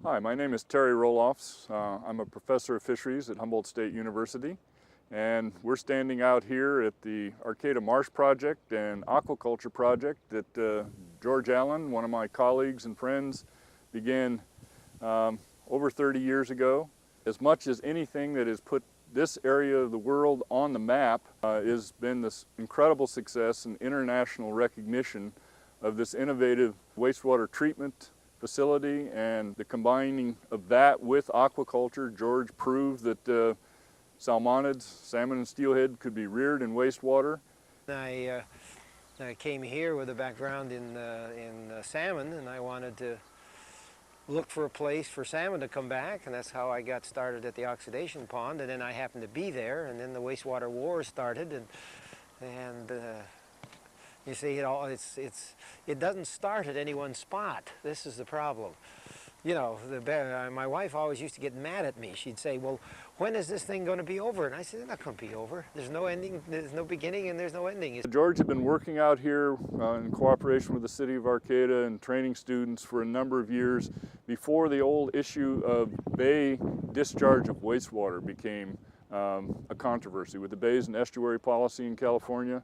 Hi, my name is Terry Roloffs. I'm a professor of fisheries at Humboldt State University, and we're standing out here at the Arcata Marsh Project and Aquaculture Project that George Allen, one of my colleagues and friends, began over 30 years ago. As much as anything that has put this area of the world on the map has been this incredible success and international recognition of this innovative wastewater treatment facility, and the combining of that with aquaculture. George proved that salmonids, salmon and steelhead, could be reared in wastewater. I came here with a background in salmon, and I wanted to look for a place for salmon to come back, and that's how I got started at the oxidation pond. And then I happened to be there, and then the wastewater war started, and you see, it doesn't start at any one spot. This is the problem. You know, my wife always used to get mad at me. She'd say, well, when is this thing going to be over? And I said, it's not going to be over. There's no ending, there's no beginning, and there's no ending. George had been working out here in cooperation with the city of Arcata and training students for a number of years before the old issue of bay discharge of wastewater became a controversy with the bays and estuary policy in California.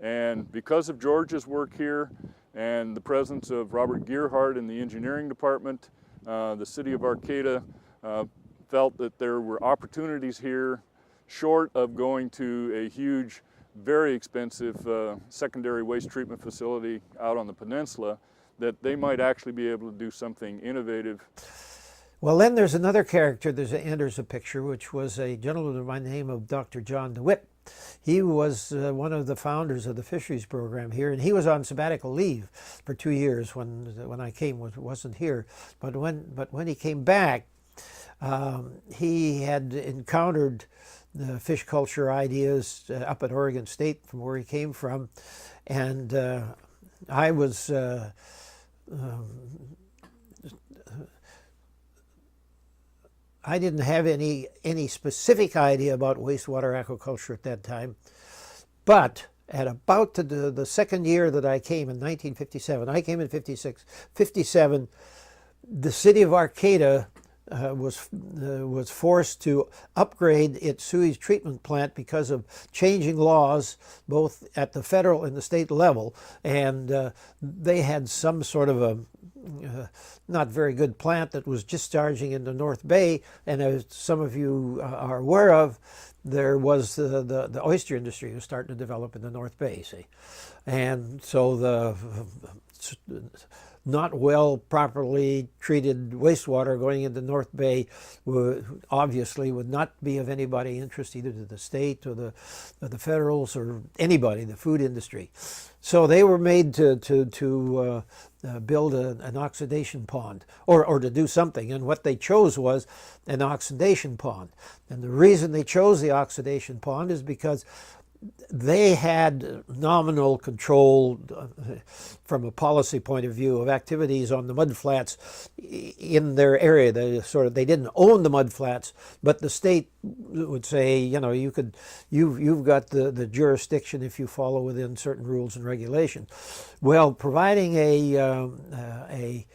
And because of George's work here and the presence of Robert Gearhart in the engineering department, the city of Arcata felt that there were opportunities here, short of going to a huge, very expensive secondary waste treatment facility out on the peninsula, that they might actually be able to do something innovative. Well, then there's another character that enters the picture, which was a gentleman by the name of Dr. John DeWitt. He was one of the founders of the fisheries program here, and he was on sabbatical leave for 2 years when I came. Wasn't here, but when he came back, he had encountered the fish culture ideas up at Oregon State from where he came from, and I was I didn't have any specific idea about wastewater aquaculture at that time, but at about the second year that I came in 1957, I came in 57, the city of Arcata was forced to upgrade its sewage treatment plant because of changing laws both at the federal and the state level, and they had some sort of a not very good plant that was discharging into North Bay, and as some of you are aware of, there was the oyster industry was starting to develop in the North Bay, see, and so the not well properly treated wastewater going into North Bay obviously would not be of anybody interest, either to the state or the federals or anybody, the food industry. So they were made to build an oxidation pond or to do something, and what they chose was an oxidation pond. And the reason they chose the oxidation pond is because they had nominal control from a policy point of view of activities on the mudflats in their area. They didn't own the mudflats, but the state would say, you know, you've got the jurisdiction if you follow within certain rules and regulations. Well, providing a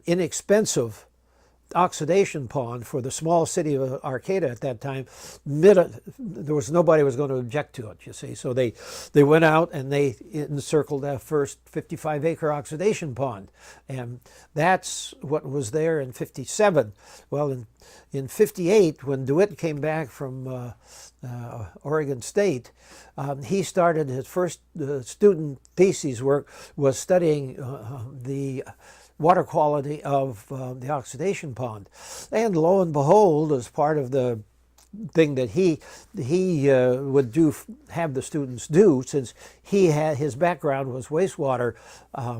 inexpensive oxidation pond for the small city of Arcata at that time, there was nobody was going to object to it, you see. So they went out and they encircled that first 55-acre oxidation pond, and that's what was there in 57. Well, in 58, when DeWitt came back from Oregon State, he started his first student thesis work was studying the water quality of the oxidation pond. And lo and behold, as part of the thing that he would have the students do, since his background was wastewater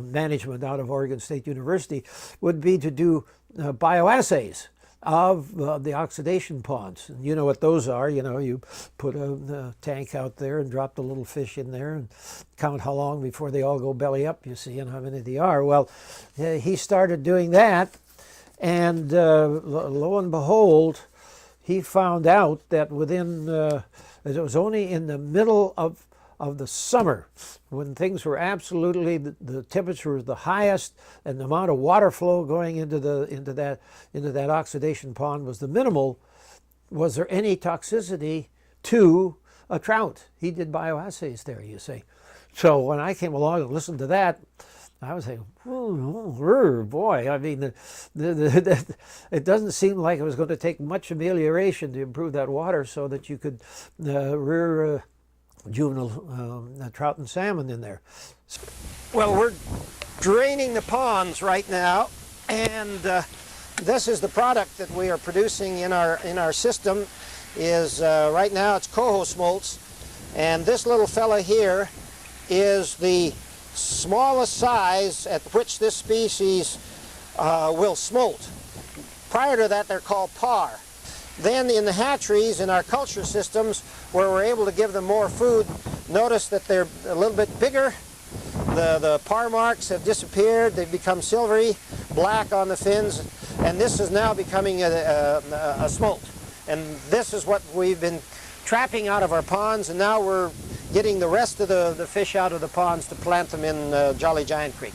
management out of Oregon State University, would be to do bioassays of the oxidation ponds. And you know what those are. You know, you put a tank out there and drop the little fish in there and count how long before they all go belly up, you see, and how many they are. Well, he started doing that, and lo and behold, he found out that within, it was only in the middle of of the summer, when things were absolutely, the temperature was the highest and the amount of water flow going into that oxidation pond was the minimal, was there any toxicity to a trout? He did bioassays there, you see. So when I came along and listened to that, I was saying, oh, boy, I mean, it doesn't seem like it was going to take much amelioration to improve that water so that you could rear juvenile trout and salmon in there. Well, we're draining the ponds right now, and this is the product that we are producing in our system. Is right now it's coho smolts, and this little fella here is the smallest size at which this species will smolt. Prior to that, they're called par. Then in the hatcheries, in our culture systems, where we're able to give them more food, notice that they're a little bit bigger. The par marks have disappeared. They've become silvery, black on the fins, and this is now becoming a smolt. And this is what we've been trapping out of our ponds, and now we're getting the rest of the fish out of the ponds to plant them in Jolly Giant Creek.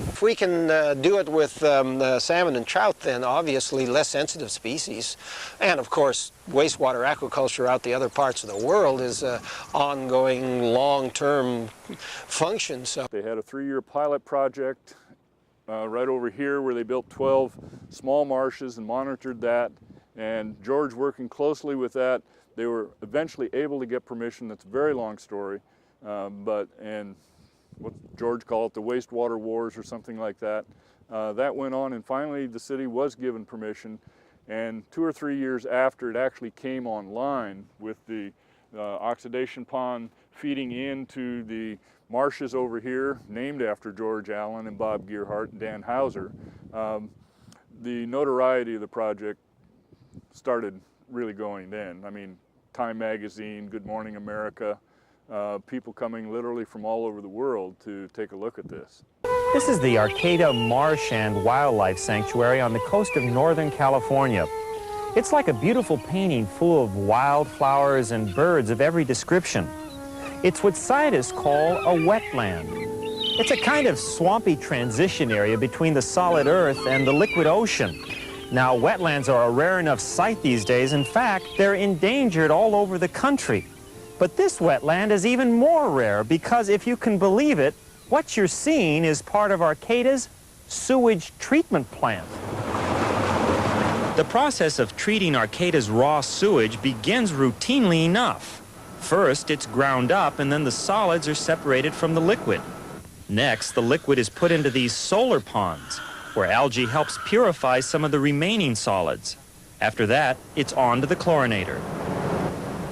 If we can do it with salmon and trout, then obviously less sensitive species, and of course wastewater aquaculture out the other parts of the world is an ongoing long-term function. So they had a 3-year pilot project right over here where they built 12 small marshes and monitored that, and George working closely with that, they were eventually able to get permission. That's a very long story, and what George called it the wastewater wars or something like that. That went on, and finally the city was given permission, and 2 or 3 years after it actually came online with the oxidation pond feeding into the marshes over here, named after George Allen and Bob Gearhart and Dan Hauser, the notoriety of the project started really going then. I mean, Time Magazine, Good Morning America, people coming literally from all over the world to take a look at this. This is the Arcata Marsh and Wildlife Sanctuary on the coast of Northern California. It's like a beautiful painting full of wildflowers and birds of every description. It's what scientists call a wetland. It's a kind of swampy transition area between the solid earth and the liquid ocean. Now, wetlands are a rare enough sight these days. In fact, they're endangered all over the country. But this wetland is even more rare because, if you can believe it, what you're seeing is part of Arcata's sewage treatment plant. The process of treating Arcata's raw sewage begins routinely enough. First, it's ground up, and then the solids are separated from the liquid. Next, the liquid is put into these solar ponds, where algae helps purify some of the remaining solids. After that, it's on to the chlorinator.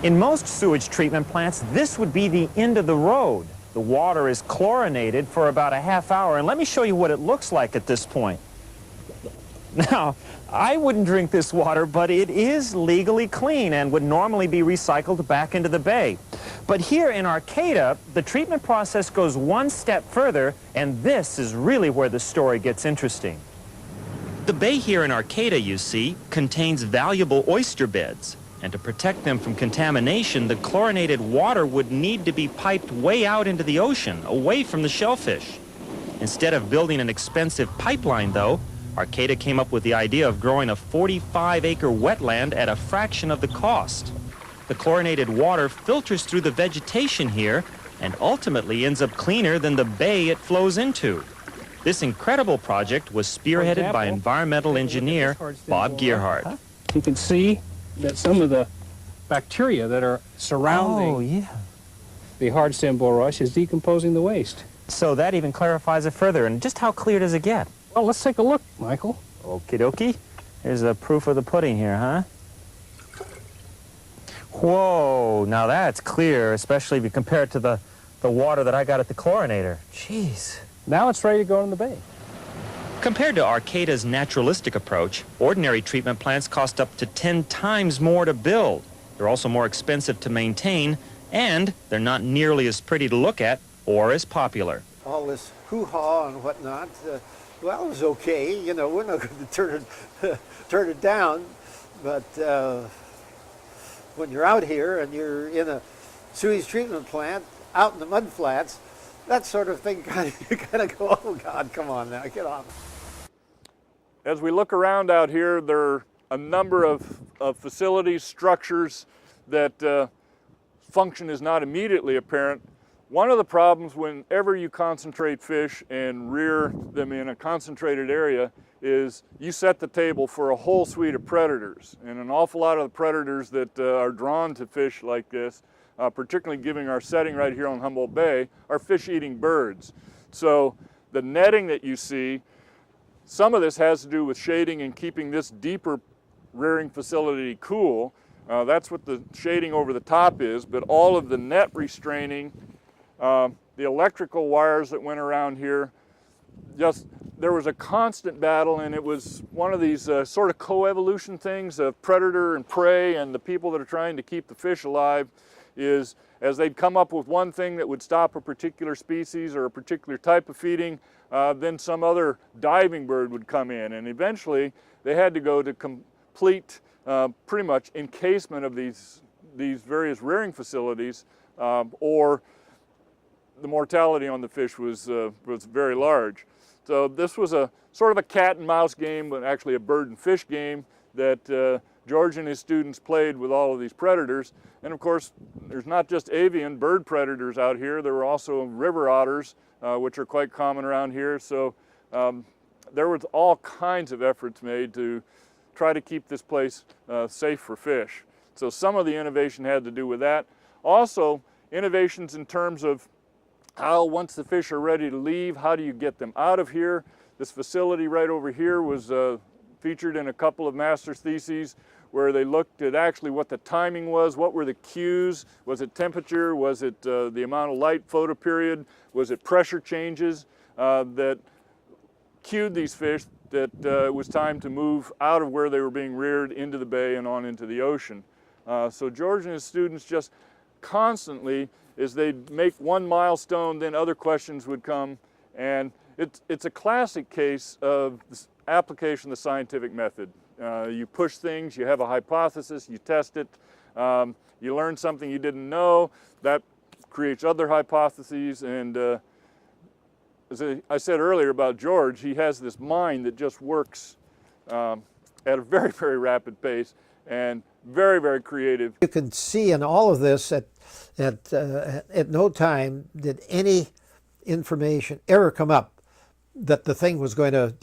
In most sewage treatment plants, this would be the end of the road. The water is chlorinated for about a half hour, and let me show you what it looks like at this point. Now, I wouldn't drink this water, but it is legally clean and would normally be recycled back into the bay. But here in Arcata, the treatment process goes one step further, and this is really where the story gets interesting. The bay here in Arcata, you see, contains valuable oyster beds. And to protect them from contamination, the chlorinated water would need to be piped way out into the ocean, away from the shellfish. Instead of building an expensive pipeline, though, Arcata came up with the idea of growing a 45-acre wetland at a fraction of the cost. The chlorinated water filters through the vegetation here and ultimately ends up cleaner than the bay it flows into. This incredible project was spearheaded by environmental engineer Bob Gearhart. You can see that some of the bacteria that are surrounding the hard stem bulrush is decomposing the waste. So that even clarifies it further. And just how clear does it get? Well, let's take a look, Michael. Okie dokie. Here's the proof of the pudding here, huh? Whoa, now that's clear, especially if you compare it to the water that I got at the chlorinator. Jeez. Now it's ready to go in the bay. Compared to Arcata's naturalistic approach, ordinary treatment plants cost up to 10 times more to build. They're also more expensive to maintain, and they're not nearly as pretty to look at or as popular. All this hoo-ha and whatnot, well, it was okay. You know, we're not going to turn it down, but when you're out here and you're in a sewage treatment plant, out in the mud flats, that sort of thing you kind of go, oh God, come on now, get off. As we look around out here, there are a number of facilities, structures that function is not immediately apparent. One of the problems whenever you concentrate fish and rear them in a concentrated area is you set the table for a whole suite of predators. And an awful lot of the predators that are drawn to fish like this, particularly given our setting right here on Humboldt Bay, are fish-eating birds. So the netting that you see, some of this has to do with shading and keeping this deeper rearing facility cool. That's what the shading over the top is, but all of the net restraining, the electrical wires that went around here, there was a constant battle, and it was one of these sort of coevolution things of predator and prey, and the people that are trying to keep the fish alive is as they'd come up with one thing that would stop a particular species or a particular type of feeding, then some other diving bird would come in, and eventually they had to go to complete pretty much encasement of these various rearing facilities, or the mortality on the fish was very large. So this was a sort of a cat and mouse game, but actually a bird and fish game that George and his students played with all of these predators. And of course, there's not just avian bird predators out here, there were also river otters, which are quite common around here. So there was all kinds of efforts made to try to keep this place safe for fish. So some of the innovation had to do with that. Also, innovations in terms of how, once the fish are ready to leave, how do you get them out of here? This facility right over here was featured in a couple of master's theses where they looked at actually what the timing was, what were the cues, was it temperature, was it the amount of light photo period, was it pressure changes that cued these fish that it was time to move out of where they were being reared into the bay and on into the ocean. So George and his students just constantly, as they'd make one milestone, then other questions would come, and it's a classic case of this application of the scientific method. You push things, you have a hypothesis, you test it, you learn something you didn't know, that creates other hypotheses, and as I said earlier about George, he has this mind that just works at a very, very rapid pace and very, very creative. You can see in all of this at no time did any information ever come up that the thing was going to,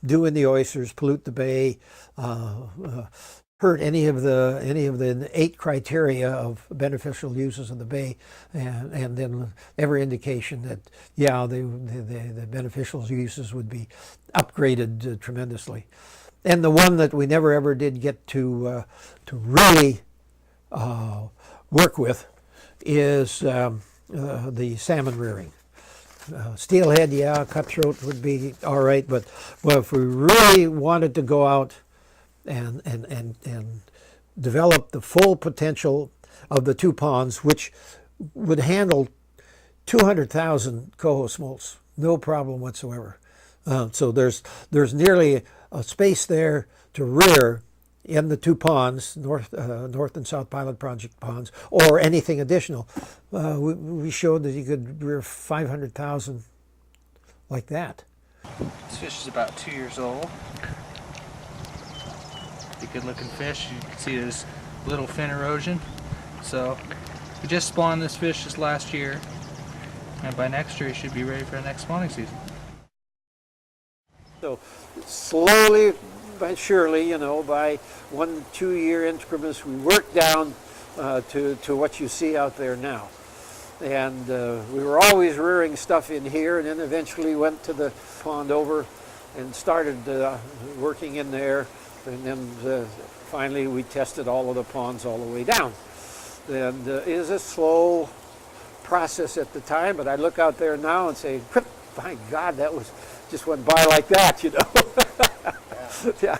do in the oysters, pollute the bay, hurt any of the 8 criteria of beneficial uses of the bay, and then every indication that the beneficial uses would be upgraded tremendously. And the one that we never ever did get to really work with is the salmon rearing. Steelhead, cutthroat would be all right, but if we really wanted to go out and develop the full potential of the 2 ponds, which would handle 200,000 coho smolts, no problem whatsoever. So there's nearly a space there to rear in the 2 ponds, North and South Pilot Project ponds, or anything additional. We showed that you could rear 500,000 like that. This fish is about 2 years old. A good looking fish. You can see there's little fin erosion. So we just spawned this fish this last year, and by next year he should be ready for the next spawning season. So slowly but surely, by 1-2 year increments, we worked down to what you see out there now. And we were always rearing stuff in here, and then eventually went to the pond over and started working in there. And then finally we tested all of the ponds all the way down. And it is a slow process at the time, but I look out there now and say, my God, that just went by like that, Yeah.